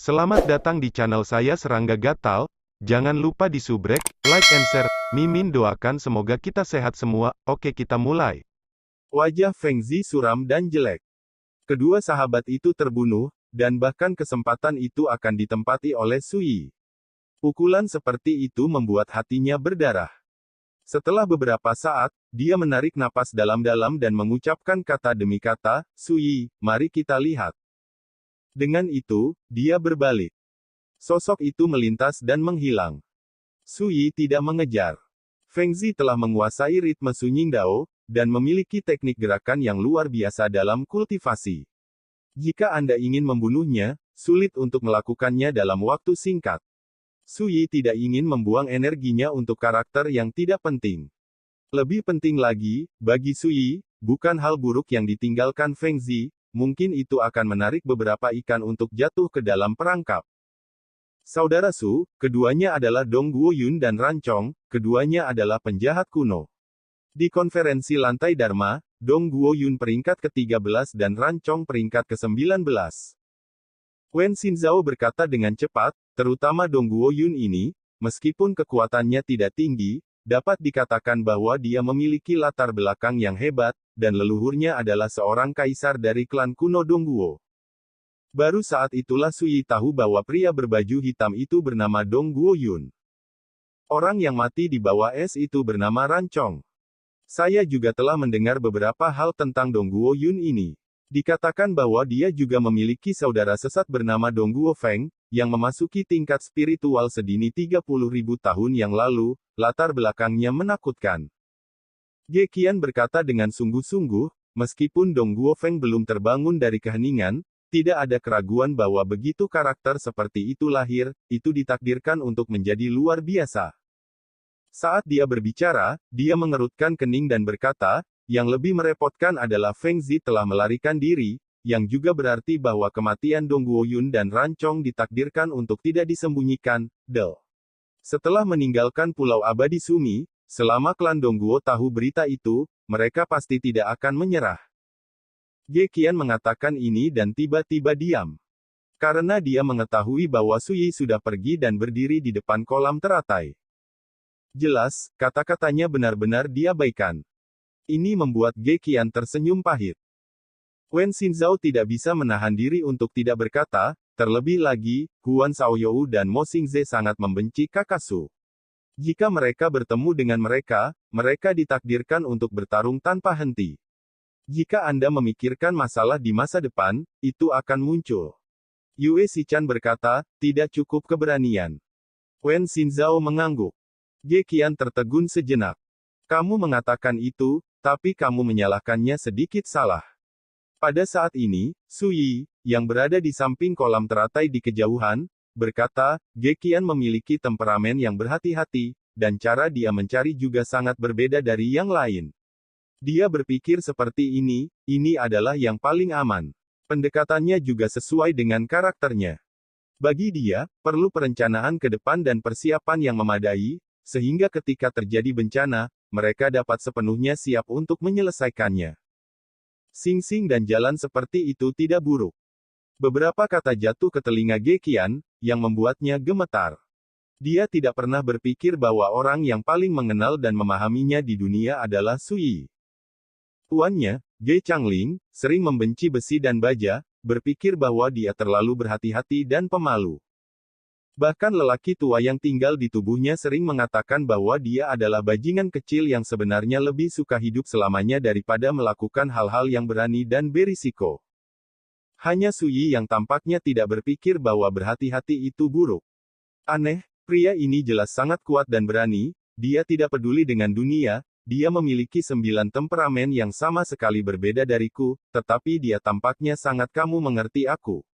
Selamat datang di channel saya Serangga Gatal. Jangan lupa di subrek, like and share. Mimin doakan semoga kita sehat semua. Oke, kita mulai. Wajah Feng Zi suram dan jelek. Kedua sahabat itu terbunuh, dan bahkan kesempatan itu akan ditempati oleh Sui. Pukulan seperti itu membuat hatinya berdarah. Setelah beberapa saat, dia menarik napas dalam-dalam dan mengucapkan kata demi kata, "Sui, mari kita lihat." Dengan itu, dia berbalik. Sosok itu melintas dan menghilang. Sui tidak mengejar. Feng Zi telah menguasai ritme Sunying Dao, dan memiliki teknik gerakan yang luar biasa dalam kultivasi. Jika Anda ingin membunuhnya, sulit untuk melakukannya dalam waktu singkat. Sui tidak ingin membuang energinya untuk karakter yang tidak penting. Lebih penting lagi, bagi Sui, bukan hal buruk yang ditinggalkan Feng Zi, mungkin itu akan menarik beberapa ikan untuk jatuh ke dalam perangkap. Saudara Su, keduanya adalah Dong Guoyun dan Rancong, keduanya adalah penjahat kuno. Di konferensi lantai Dharma, Dong Guoyun peringkat ke-13 dan Rancong peringkat ke-19. Wen Xinzhao berkata dengan cepat, terutama Dong Guoyun ini, meskipun kekuatannya tidak tinggi, dapat dikatakan bahwa dia memiliki latar belakang yang hebat, dan leluhurnya adalah seorang kaisar dari klan kuno Dongguo. Baru saat itulah Sui tahu bahwa pria berbaju hitam itu bernama Dong Guoyun. Orang yang mati di bawah es itu bernama Rancong. Saya juga telah mendengar beberapa hal tentang Dong Guoyun ini. Dikatakan bahwa dia juga memiliki saudara sesat bernama Dong Guofeng, yang memasuki tingkat spiritual sedini 30.000 tahun yang lalu, latar belakangnya menakutkan. Ge Qian berkata dengan sungguh-sungguh, meskipun Dong Guofeng belum terbangun dari keheningan, tidak ada keraguan bahwa begitu karakter seperti itu lahir, itu ditakdirkan untuk menjadi luar biasa. Saat dia berbicara, dia mengerutkan kening dan berkata, yang lebih merepotkan adalah Feng Zi telah melarikan diri, yang juga berarti bahwa kematian Dong Guoyun dan Rancong ditakdirkan untuk tidak disembunyikan. Setelah meninggalkan Pulau Abadi Sumi, selama klan Dongguo tahu berita itu, mereka pasti tidak akan menyerah. Ge Qian mengatakan ini dan tiba-tiba diam. Karena dia mengetahui bahwa Sui sudah pergi dan berdiri di depan kolam teratai. Jelas, kata-katanya benar-benar diabaikan. Ini membuat Ge Qian tersenyum pahit. Wen Xinzhao tidak bisa menahan diri untuk tidak berkata, terlebih lagi, Huan Shaoyou dan Mo Xingze sangat membenci kakak Su. Jika mereka bertemu dengan mereka, mereka ditakdirkan untuk bertarung tanpa henti. Jika Anda memikirkan masalah di masa depan, itu akan muncul. Yue Xichan berkata, tidak cukup keberanian. Wen Xinzhao mengangguk. Ge Qian tertegun sejenak. Kamu mengatakan itu, tapi kamu menyalahkannya sedikit salah. Pada saat ini, Sui, yang berada di samping kolam teratai di kejauhan, berkata, Ge Qian memiliki temperamen yang berhati-hati, dan cara dia mencari juga sangat berbeda dari yang lain. Dia berpikir seperti ini adalah yang paling aman. Pendekatannya juga sesuai dengan karakternya. Bagi dia, perlu perencanaan ke depan dan persiapan yang memadai, sehingga ketika terjadi bencana, mereka dapat sepenuhnya siap untuk menyelesaikannya. Sing-sing dan jalan seperti itu tidak buruk. Beberapa kata jatuh ke telinga Ge Qian, yang membuatnya gemetar. Dia tidak pernah berpikir bahwa orang yang paling mengenal dan memahaminya di dunia adalah Sui. Tuannya, Ge Changling, sering membenci besi dan baja, berpikir bahwa dia terlalu berhati-hati dan pemalu. Bahkan lelaki tua yang tinggal di tubuhnya sering mengatakan bahwa dia adalah bajingan kecil yang sebenarnya lebih suka hidup selamanya daripada melakukan hal-hal yang berani dan berisiko. Hanya Sui yang tampaknya tidak berpikir bahwa berhati-hati itu buruk. Aneh, pria ini jelas sangat kuat dan berani, dia tidak peduli dengan dunia, dia memiliki 9 temperamen yang sama sekali berbeda dariku, tetapi dia tampaknya sangat kamu mengerti aku.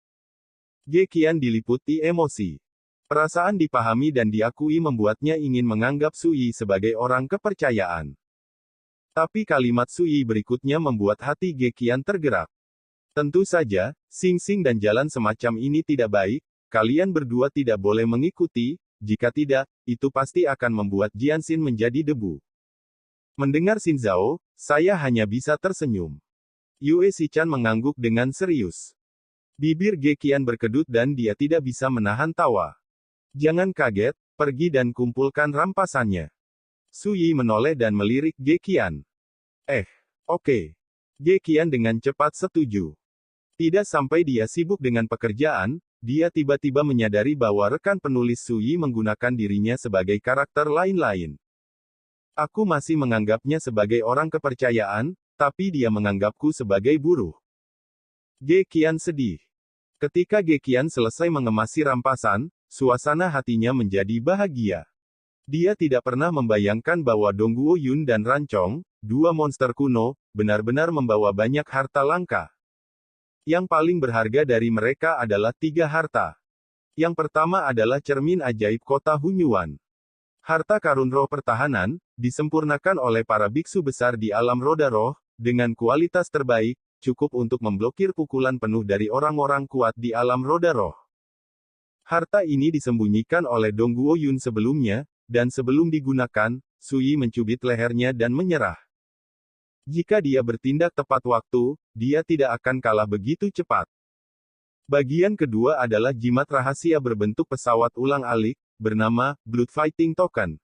Ge Qian diliputi emosi. Perasaan dipahami dan diakui membuatnya ingin menganggap Sui sebagai orang kepercayaan. Tapi kalimat Sui berikutnya membuat hati Ge Qian tergerak. Tentu saja, sing-sing dan jalan semacam ini tidak baik, kalian berdua tidak boleh mengikuti, jika tidak, itu pasti akan membuat Jianxin menjadi debu. Mendengar Xinzhao, saya hanya bisa tersenyum. Yue Xichan mengangguk dengan serius. Bibir Ge Qian berkedut dan dia tidak bisa menahan tawa. Jangan kaget, pergi dan kumpulkan rampasannya. Su Yi menoleh dan melirik Ge Qian. Oke. Ge Qian dengan cepat setuju. Tidak sampai dia sibuk dengan pekerjaan, dia tiba-tiba menyadari bahwa rekan penulis Su Yi menggunakan dirinya sebagai karakter lain-lain. Aku masih menganggapnya sebagai orang kepercayaan, tapi dia menganggapku sebagai buruh. Ge Qian sedih. Ketika Ge Qian selesai mengemasi rampasan, suasana hatinya menjadi bahagia. Dia tidak pernah membayangkan bahwa Dongguo Yun dan Rancong, dua monster kuno, benar-benar membawa banyak harta langka. Yang paling berharga dari mereka adalah 3 harta. Yang pertama adalah cermin ajaib kota Hunyuan. Harta karun roh pertahanan, disempurnakan oleh para biksu besar di alam roda roh, dengan kualitas terbaik, cukup untuk memblokir pukulan penuh dari orang-orang kuat di alam roda roh. Harta ini disembunyikan oleh Dongguo Yun sebelumnya, dan sebelum digunakan, Su Yi mencubit lehernya dan menyerah. Jika dia bertindak tepat waktu, dia tidak akan kalah begitu cepat. Bagian kedua adalah jimat rahasia berbentuk pesawat ulang-alik, bernama Blood Fighting Token.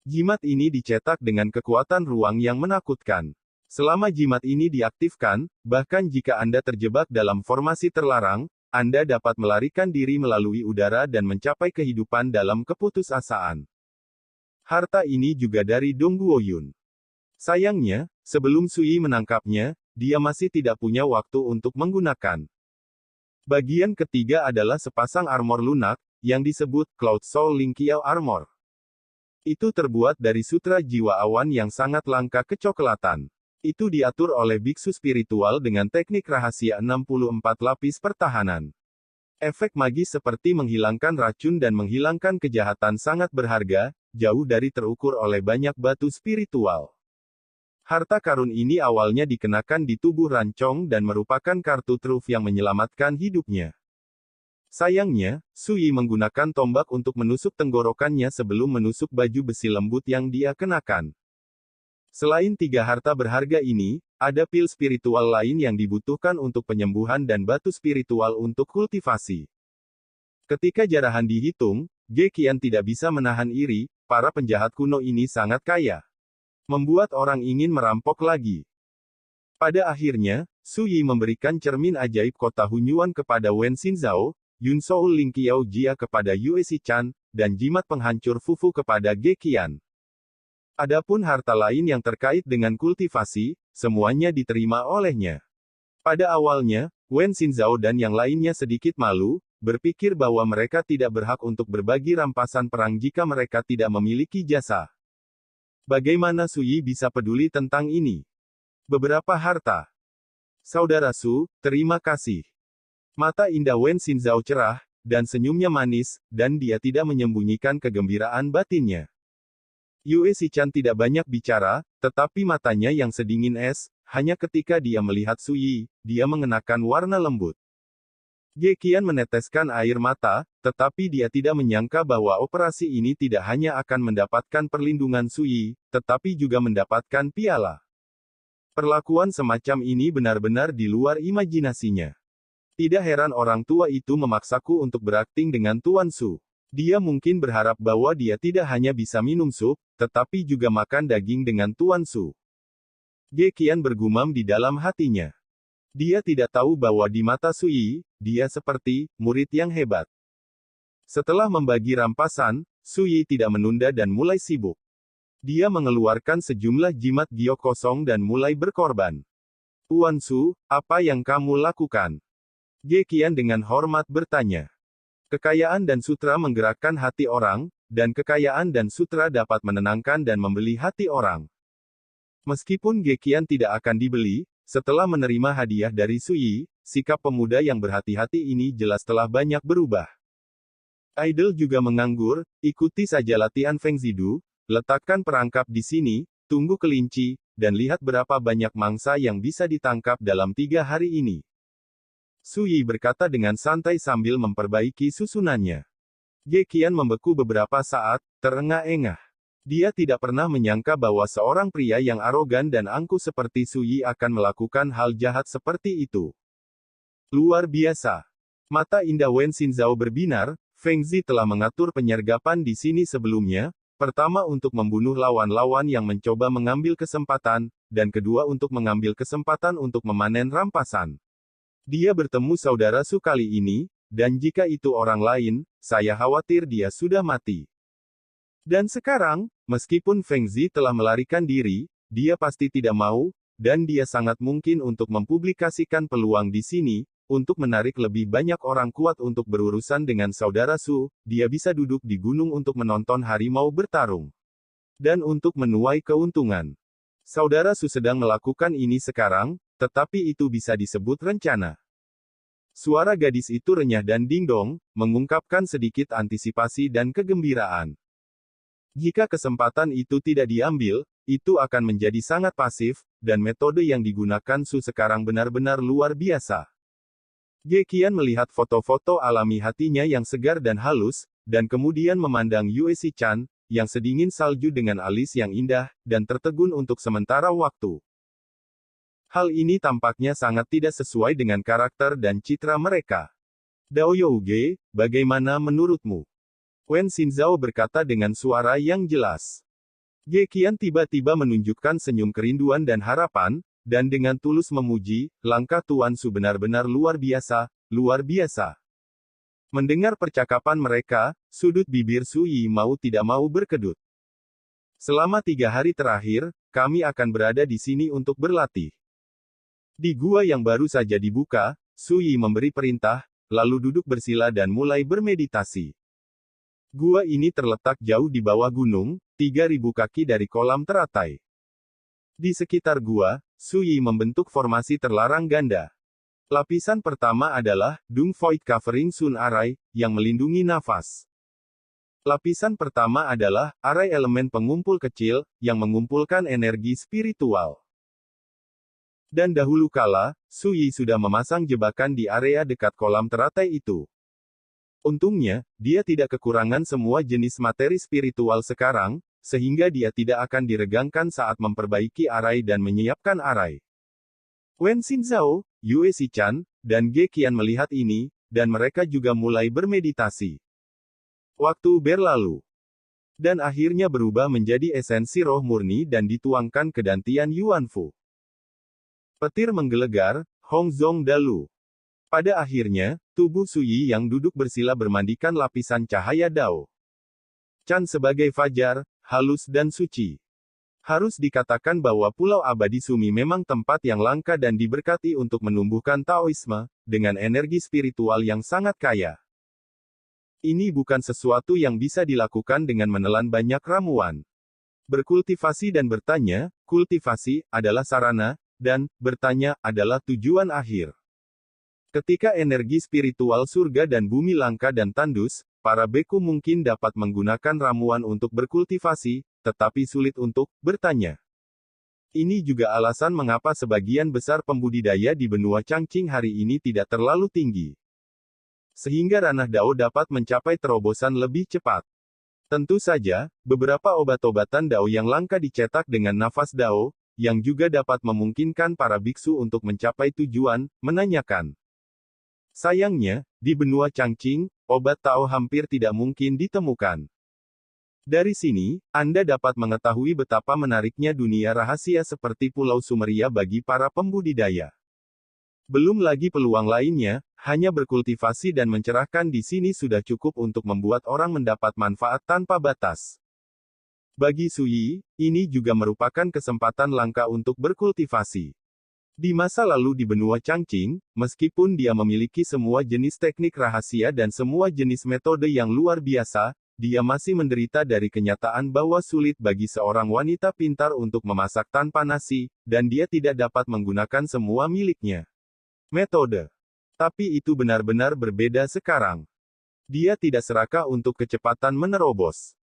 Jimat ini dicetak dengan kekuatan ruang yang menakutkan. Selama jimat ini diaktifkan, bahkan jika Anda terjebak dalam formasi terlarang, Anda dapat melarikan diri melalui udara dan mencapai kehidupan dalam keputusasaan. Harta ini juga dari Dongguo Yun. Sayangnya, sebelum Su Yi menangkapnya, dia masih tidak punya waktu untuk menggunakan. Bagian ketiga adalah sepasang armor lunak, yang disebut Cloud Soul Lingqiao Armor. Itu terbuat dari sutra jiwa awan yang sangat langka kecoklatan. Itu diatur oleh biksu spiritual dengan teknik rahasia 64 lapis pertahanan. Efek magis seperti menghilangkan racun dan menghilangkan kejahatan sangat berharga, jauh dari terukur oleh banyak batu spiritual. Harta karun ini awalnya dikenakan di tubuh Rancong dan merupakan kartu truf yang menyelamatkan hidupnya. Sayangnya, Su Yi menggunakan tombak untuk menusuk tenggorokannya sebelum menusuk baju besi lembut yang dia kenakan. Selain 3 harta berharga ini, ada pil spiritual lain yang dibutuhkan untuk penyembuhan dan batu spiritual untuk kultivasi. Ketika jarahan dihitung, Ge Qian tidak bisa menahan iri, para penjahat kuno ini sangat kaya. Membuat orang ingin merampok lagi. Pada akhirnya, Su Yi memberikan cermin ajaib kota Hunyuan kepada Wen Xinzhao, Yun Soul Lingqiao Jia kepada Yue Xichan, dan jimat penghancur Fufu kepada Ge Qian. Adapun harta lain yang terkait dengan kultivasi, semuanya diterima olehnya. Pada awalnya, Wen Xinzhao dan yang lainnya sedikit malu, berpikir bahwa mereka tidak berhak untuk berbagi rampasan perang jika mereka tidak memiliki jasa. Bagaimana Su Yi bisa peduli tentang ini? Beberapa harta. Saudara Su, terima kasih. Mata indah Wen Xinzhao cerah, dan senyumnya manis, dan dia tidak menyembunyikan kegembiraan batinnya. Yue Xichan tidak banyak bicara, tetapi matanya yang sedingin es, hanya ketika dia melihat Su Yi, dia mengenakan warna lembut. Ge Qian meneteskan air mata, tetapi dia tidak menyangka bahwa operasi ini tidak hanya akan mendapatkan perlindungan Su Yi, tetapi juga mendapatkan piala. Perlakuan semacam ini benar-benar di luar imajinasinya. Tidak heran orang tua itu memaksaku untuk berakting dengan Tuan Su. Dia mungkin berharap bahwa dia tidak hanya bisa minum sup, tetapi juga makan daging dengan Tuan Su. Ge Qian bergumam di dalam hatinya. Dia tidak tahu bahwa di mata Su Yi, dia seperti murid yang hebat. Setelah membagi rampasan, Su Yi tidak menunda dan mulai sibuk. Dia mengeluarkan sejumlah jimat giok kosong dan mulai berkorban. Tuan Su, apa yang kamu lakukan? Ge Qian dengan hormat bertanya. Kekayaan dan sutra menggerakkan hati orang, dan kekayaan dan sutra dapat menenangkan dan membeli hati orang. Meskipun Ge Qian tidak akan dibeli, setelah menerima hadiah dari Su Yi, sikap pemuda yang berhati-hati ini jelas telah banyak berubah. Idol juga menganggur, ikuti saja latihan Feng Zidu, letakkan perangkap di sini, tunggu kelinci, dan lihat berapa banyak mangsa yang bisa ditangkap dalam 3 hari ini. Su Yi berkata dengan santai sambil memperbaiki susunannya. Ge Qian membeku beberapa saat, terengah-engah. Dia tidak pernah menyangka bahwa seorang pria yang arogan dan angkuh seperti Su Yi akan melakukan hal jahat seperti itu. Luar biasa. Mata indah Wen Xinzhao berbinar. Feng Zi telah mengatur penyergapan di sini sebelumnya, pertama untuk membunuh lawan-lawan yang mencoba mengambil kesempatan, dan kedua untuk mengambil kesempatan untuk memanen rampasan. Dia bertemu saudara Su kali ini, dan jika itu orang lain, saya khawatir dia sudah mati. Dan sekarang, meskipun Feng Zi telah melarikan diri, dia pasti tidak mau, dan dia sangat mungkin untuk mempublikasikan peluang di sini, untuk menarik lebih banyak orang kuat untuk berurusan dengan saudara Su, dia bisa duduk di gunung untuk menonton harimau bertarung. Dan untuk menuai keuntungan. Saudara Su sedang melakukan ini sekarang, tetapi itu bisa disebut rencana. Suara gadis itu renyah dan dingdong, mengungkapkan sedikit antisipasi dan kegembiraan. Jika kesempatan itu tidak diambil, itu akan menjadi sangat pasif, dan metode yang digunakan Su sekarang benar-benar luar biasa. Ge Qian melihat foto-foto alami hatinya yang segar dan halus, dan kemudian memandang Yue Xichan, yang sedingin salju dengan alis yang indah, dan tertegun untuk sementara waktu. Hal ini tampaknya sangat tidak sesuai dengan karakter dan citra mereka. Dao Youge, bagaimana menurutmu? Wen Xinzhao berkata dengan suara yang jelas. Ge Qian tiba-tiba menunjukkan senyum kerinduan dan harapan, dan dengan tulus memuji, langkah Tuan Su benar-benar luar biasa, luar biasa. Mendengar percakapan mereka, sudut bibir Su Yi mau tidak mau berkedut. Selama 3 hari terakhir, kami akan berada di sini untuk berlatih. Di gua yang baru saja dibuka, Su Yi memberi perintah, lalu duduk bersila dan mulai bermeditasi. Gua ini terletak jauh di bawah gunung, 3.000 kaki dari kolam teratai. Di sekitar gua, Su Yi membentuk formasi terlarang ganda. Lapisan pertama adalah Dung Void Covering Sun Array, yang melindungi nafas. Lapisan pertama adalah Array elemen pengumpul kecil, yang mengumpulkan energi spiritual. Dan dahulu kala, Su Yi sudah memasang jebakan di area dekat kolam teratai itu. Untungnya, dia tidak kekurangan semua jenis materi spiritual sekarang, sehingga dia tidak akan diregangkan saat memperbaiki arai dan menyiapkan arai. Wen Xinzhao, Yue Xichan, dan Ge Qian melihat ini, dan mereka juga mulai bermeditasi. Waktu berlalu. Dan akhirnya berubah menjadi esensi roh murni dan dituangkan ke dantian Yuanfu. Petir menggelegar, Hong Zong Dalu. Pada akhirnya, tubuh Su Yi yang duduk bersila bermandikan lapisan cahaya Dao Chan sebagai fajar, halus dan suci. Harus dikatakan bahwa Pulau Abadi Sumi memang tempat yang langka dan diberkati untuk menumbuhkan Taoisme, dengan energi spiritual yang sangat kaya. Ini bukan sesuatu yang bisa dilakukan dengan menelan banyak ramuan. Berkultivasi dan bertanya, kultivasi adalah sarana, dan bertanya adalah tujuan akhir. Ketika energi spiritual surga dan bumi langka dan tandus, para beku mungkin dapat menggunakan ramuan untuk berkultivasi, tetapi sulit untuk bertanya. Ini juga alasan mengapa sebagian besar pembudidaya di benua Changqing hari ini tidak terlalu tinggi. Sehingga ranah Dao dapat mencapai terobosan lebih cepat. Tentu saja, beberapa obat-obatan Dao yang langka dicetak dengan nafas Dao, yang juga dapat memungkinkan para biksu untuk mencapai tujuan, menanyakan. Sayangnya, di benua Changqing, obat Tao hampir tidak mungkin ditemukan. Dari sini, Anda dapat mengetahui betapa menariknya dunia rahasia seperti Pulau Sumeria bagi para pembudidaya. Belum lagi peluang lainnya, hanya berkultivasi dan mencerahkan di sini sudah cukup untuk membuat orang mendapat manfaat tanpa batas. Bagi Su Yi, ini juga merupakan kesempatan langka untuk berkultivasi. Di masa lalu di benua Changqing, meskipun dia memiliki semua jenis teknik rahasia dan semua jenis metode yang luar biasa, dia masih menderita dari kenyataan bahwa sulit bagi seorang wanita pintar untuk memasak tanpa nasi, dan dia tidak dapat menggunakan semua miliknya. Metode. Tapi itu benar-benar berbeda sekarang. Dia tidak serakah untuk kecepatan menerobos.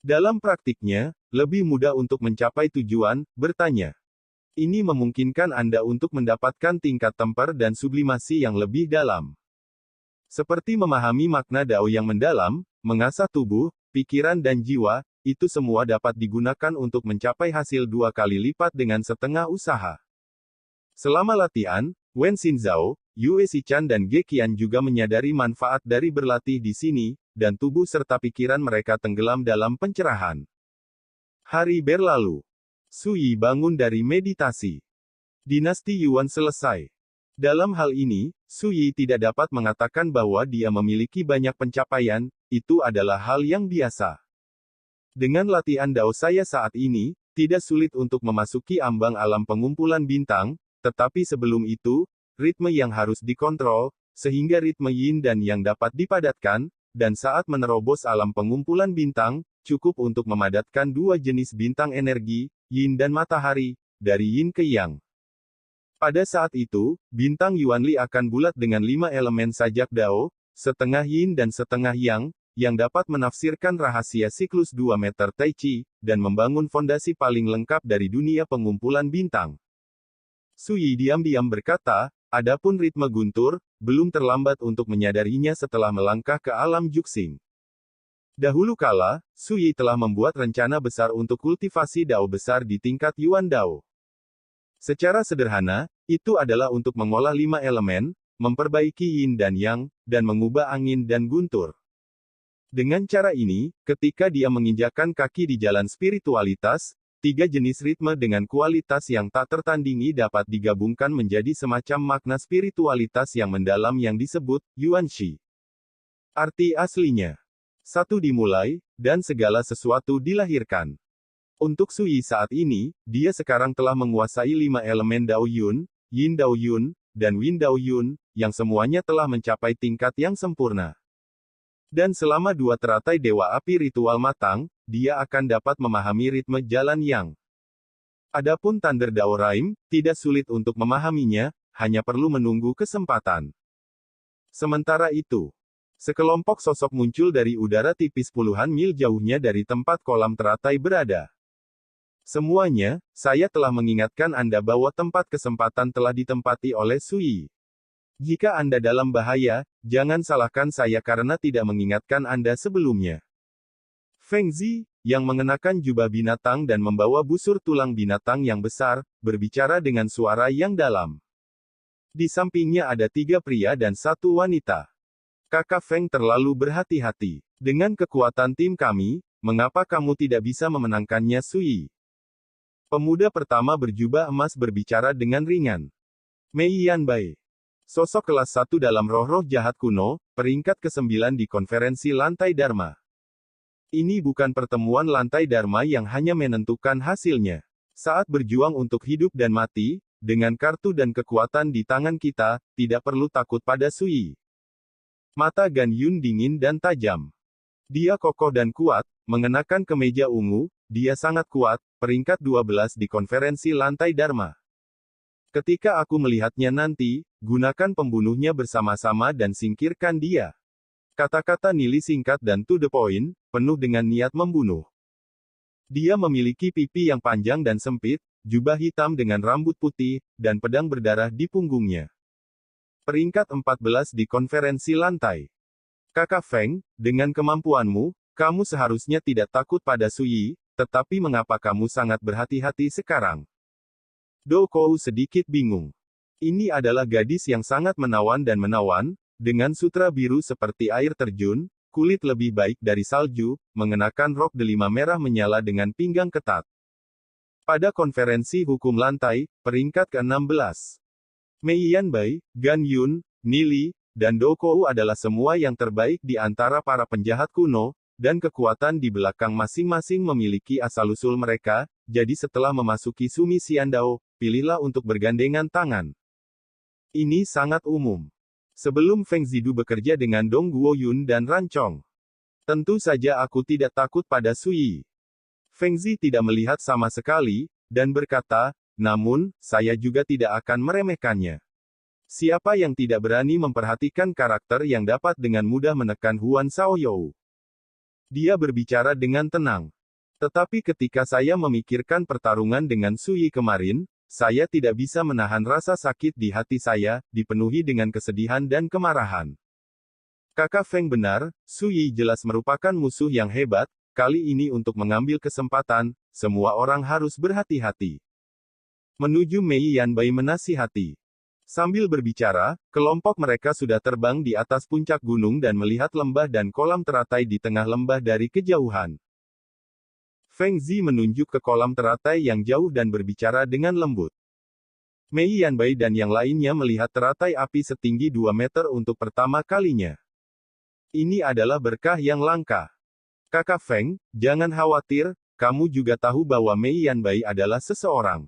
Dalam praktiknya, lebih mudah untuk mencapai tujuan, bertanya. Ini memungkinkan Anda untuk mendapatkan tingkat temper dan sublimasi yang lebih dalam. Seperti memahami makna Dao yang mendalam, mengasah tubuh, pikiran dan jiwa, itu semua dapat digunakan untuk mencapai hasil 2 kali lipat dengan setengah usaha. Selama latihan, Wen Xinzhao, Yue Shichan dan Ge Qian juga menyadari manfaat dari berlatih di sini, dan tubuh serta pikiran mereka tenggelam dalam pencerahan. Hari berlalu. Su Yi bangun dari meditasi. Dinasti Yuan selesai. Dalam hal ini, Su Yi tidak dapat mengatakan bahwa dia memiliki banyak pencapaian, itu adalah hal yang biasa. Dengan latihan Dao saya saat ini, tidak sulit untuk memasuki ambang alam pengumpulan bintang, tetapi sebelum itu, ritme yang harus dikontrol, sehingga ritme yin dan yang dapat dipadatkan, dan saat menerobos alam pengumpulan bintang, cukup untuk memadatkan dua jenis bintang energi, yin dan matahari, dari yin ke yang. Pada saat itu, bintang Yuanli akan bulat dengan 5 elemen sajak Dao, setengah yin dan setengah yang dapat menafsirkan rahasia siklus 2 meter Tai Chi, dan membangun fondasi paling lengkap dari dunia pengumpulan bintang. Su Yi diam-diam berkata, adapun ritme guntur, belum terlambat untuk menyadarinya setelah melangkah ke alam Juxing. Dahulu kala, Su Yi telah membuat rencana besar untuk kultivasi Dao besar di tingkat Yuan Dao. Secara sederhana, itu adalah untuk mengolah 5 elemen, memperbaiki yin dan yang, dan mengubah angin dan guntur. Dengan cara ini, ketika dia menginjakkan kaki di jalan spiritualitas, 3 jenis ritme dengan kualitas yang tak tertandingi dapat digabungkan menjadi semacam makna spiritualitas yang mendalam yang disebut Yuanxi. Arti aslinya. 1 dimulai, dan segala sesuatu dilahirkan. Untuk Su Yi saat ini, dia sekarang telah menguasai 5 elemen Dao Yun, Yin Dao Yun, dan Win Dao Yun, yang semuanya telah mencapai tingkat yang sempurna. Dan selama 2 teratai Dewa Api ritual matang, dia akan dapat memahami ritme jalan yang. Adapun Thunder Dao Rhyme, tidak sulit untuk memahaminya, hanya perlu menunggu kesempatan. Sementara itu, sekelompok sosok muncul dari udara tipis puluhan mil jauhnya dari tempat kolam teratai berada. Semuanya, saya telah mengingatkan Anda bahwa tempat kesempatan telah ditempati oleh Su Yi. Jika Anda dalam bahaya, jangan salahkan saya karena tidak mengingatkan Anda sebelumnya. Feng Zi, yang mengenakan jubah binatang dan membawa busur tulang binatang yang besar, berbicara dengan suara yang dalam. Di sampingnya ada 3 pria dan 1 wanita. Kakak Feng terlalu berhati-hati. Dengan kekuatan tim kami, mengapa kamu tidak bisa memenangkannya Su Yi? Pemuda pertama berjubah emas berbicara dengan ringan. Mei Yanbai. Sosok kelas 1 dalam roh-roh jahat kuno, peringkat ke-9 di konferensi lantai Dharma. Ini bukan pertemuan lantai Dharma yang hanya menentukan hasilnya. Saat berjuang untuk hidup dan mati, dengan kartu dan kekuatan di tangan kita, tidak perlu takut pada Su Yi. Mata Gan Yun dingin dan tajam. Dia kokoh dan kuat, mengenakan kemeja ungu, dia sangat kuat, peringkat 12 di konferensi lantai Dharma. Ketika aku melihatnya nanti, gunakan pembunuhnya bersama-sama dan singkirkan dia. Kata-kata Nili singkat dan to the point, penuh dengan niat membunuh. Dia memiliki pipi yang panjang dan sempit, jubah hitam dengan rambut putih, dan pedang berdarah di punggungnya. Peringkat 14 di konferensi lantai. Kakak Feng, dengan kemampuanmu, kamu seharusnya tidak takut pada Su Yi, tetapi mengapa kamu sangat berhati-hati sekarang? Do Kou sedikit bingung. Ini adalah gadis yang sangat menawan dan menawan, dengan sutra biru seperti air terjun, kulit lebih baik dari salju, mengenakan rok delima merah menyala dengan pinggang ketat. Pada konferensi hukum lantai, peringkat ke-16. Mei Yanbai, Gan Yun, Nili, dan Do Kou adalah semua yang terbaik di antara para penjahat kuno, dan kekuatan di belakang masing-masing memiliki asal-usul mereka, jadi setelah memasuki Sumi Xiandao, pilihlah untuk bergandengan tangan. Ini sangat umum. Sebelum Feng Zidu bekerja dengan Dong Guoyun dan Rancong. Tentu saja aku tidak takut pada Su Yi. Feng Zi tidak melihat sama sekali, dan berkata, namun, saya juga tidak akan meremehkannya. Siapa yang tidak berani memperhatikan karakter yang dapat dengan mudah menekan Huan Shaoyou? Dia berbicara dengan tenang. Tetapi ketika saya memikirkan pertarungan dengan Su Yi kemarin, saya tidak bisa menahan rasa sakit di hati saya, dipenuhi dengan kesedihan dan kemarahan. Kakak Feng benar, Su Yi jelas merupakan musuh yang hebat, kali ini untuk mengambil kesempatan, semua orang harus berhati-hati. Menuju Mei Yanbai menasihati. Sambil berbicara, kelompok mereka sudah terbang di atas puncak gunung dan melihat lembah dan kolam teratai di tengah lembah dari kejauhan. Feng Zi menunjuk ke kolam teratai yang jauh dan berbicara dengan lembut. Mei Yanbai dan yang lainnya melihat teratai api setinggi 2 meter untuk pertama kalinya. Ini adalah berkah yang langka. Kakak Feng, jangan khawatir, kamu juga tahu bahwa Mei Yanbai adalah seseorang.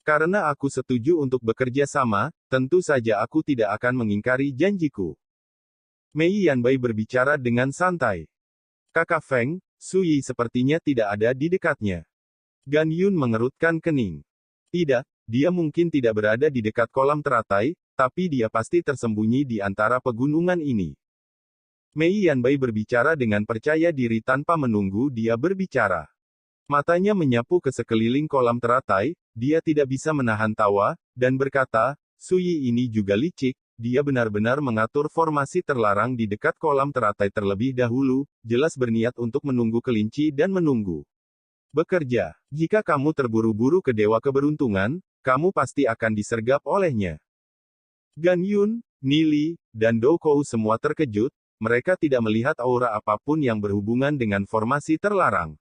Karena aku setuju untuk bekerja sama, tentu saja aku tidak akan mengingkari janjiku. Mei Yanbai berbicara dengan santai. Kakak Feng, Su Yi sepertinya tidak ada di dekatnya. Gan Yun mengerutkan kening. Tidak, dia mungkin tidak berada di dekat kolam teratai, tapi dia pasti tersembunyi di antara pegunungan ini. Mei Yanbai berbicara dengan percaya diri tanpa menunggu dia berbicara. Matanya menyapu ke sekeliling kolam teratai, dia tidak bisa menahan tawa, dan berkata, Su Yi ini juga licik, dia benar-benar mengatur formasi terlarang di dekat kolam teratai terlebih dahulu, jelas berniat untuk menunggu kelinci dan menunggu. Bekerja. Jika kamu terburu-buru ke Dewa Keberuntungan, kamu pasti akan disergap olehnya. Gan Yun, Nili, dan Dou Kou semua terkejut, mereka tidak melihat aura apapun yang berhubungan dengan formasi terlarang.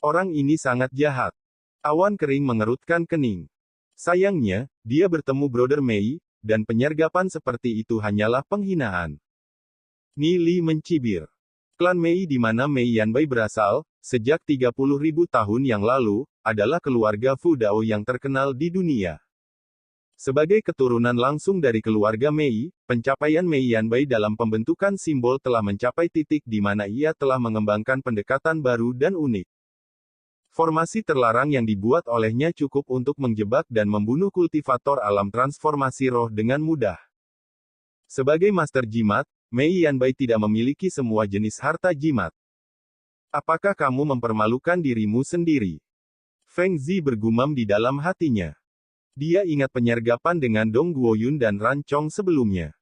Orang ini sangat jahat. Awan kering mengerutkan kening. Sayangnya, dia bertemu Brother Mei, dan penyergapan seperti itu hanyalah penghinaan. Nili mencibir. Klan Mei di mana Mei Yanbai berasal, sejak 30.000 tahun yang lalu, adalah keluarga Fu Dao yang terkenal di dunia. Sebagai keturunan langsung dari keluarga Mei, pencapaian Mei Yanbai dalam pembentukan simbol telah mencapai titik di mana ia telah mengembangkan pendekatan baru dan unik. Formasi terlarang yang dibuat olehnya cukup untuk menjebak dan membunuh kultivator alam transformasi roh dengan mudah. Sebagai master jimat, Mei Yanbai tidak memiliki semua jenis harta jimat. Apakah kamu mempermalukan dirimu sendiri? Feng Zi bergumam di dalam hatinya. Dia ingat penyergapan dengan Dong Guoyun dan Ran Chong sebelumnya.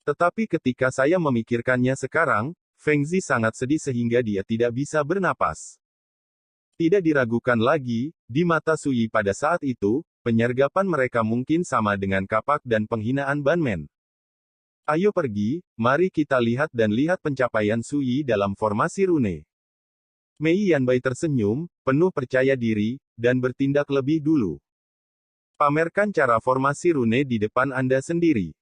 Tetapi ketika saya memikirkannya sekarang, Feng Zi sangat sedih sehingga dia tidak bisa bernapas. Tidak diragukan lagi, di mata Su Yi pada saat itu, penyergapan mereka mungkin sama dengan kapak dan penghinaan Banmen. Ayo pergi, mari kita lihat dan lihat pencapaian Su Yi dalam formasi rune. Mei Yanbai tersenyum, penuh percaya diri, dan bertindak lebih dulu. Pamerkan cara formasi rune di depan Anda sendiri.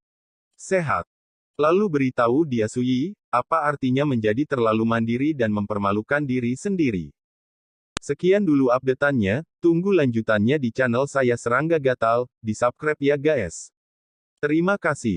Sehat. Lalu beritahu dia Su Yi, apa artinya menjadi terlalu mandiri dan mempermalukan diri sendiri. Sekian dulu update-annya, tunggu lanjutannya di channel saya Serangga Gatal, di subscribe ya guys. Terima kasih.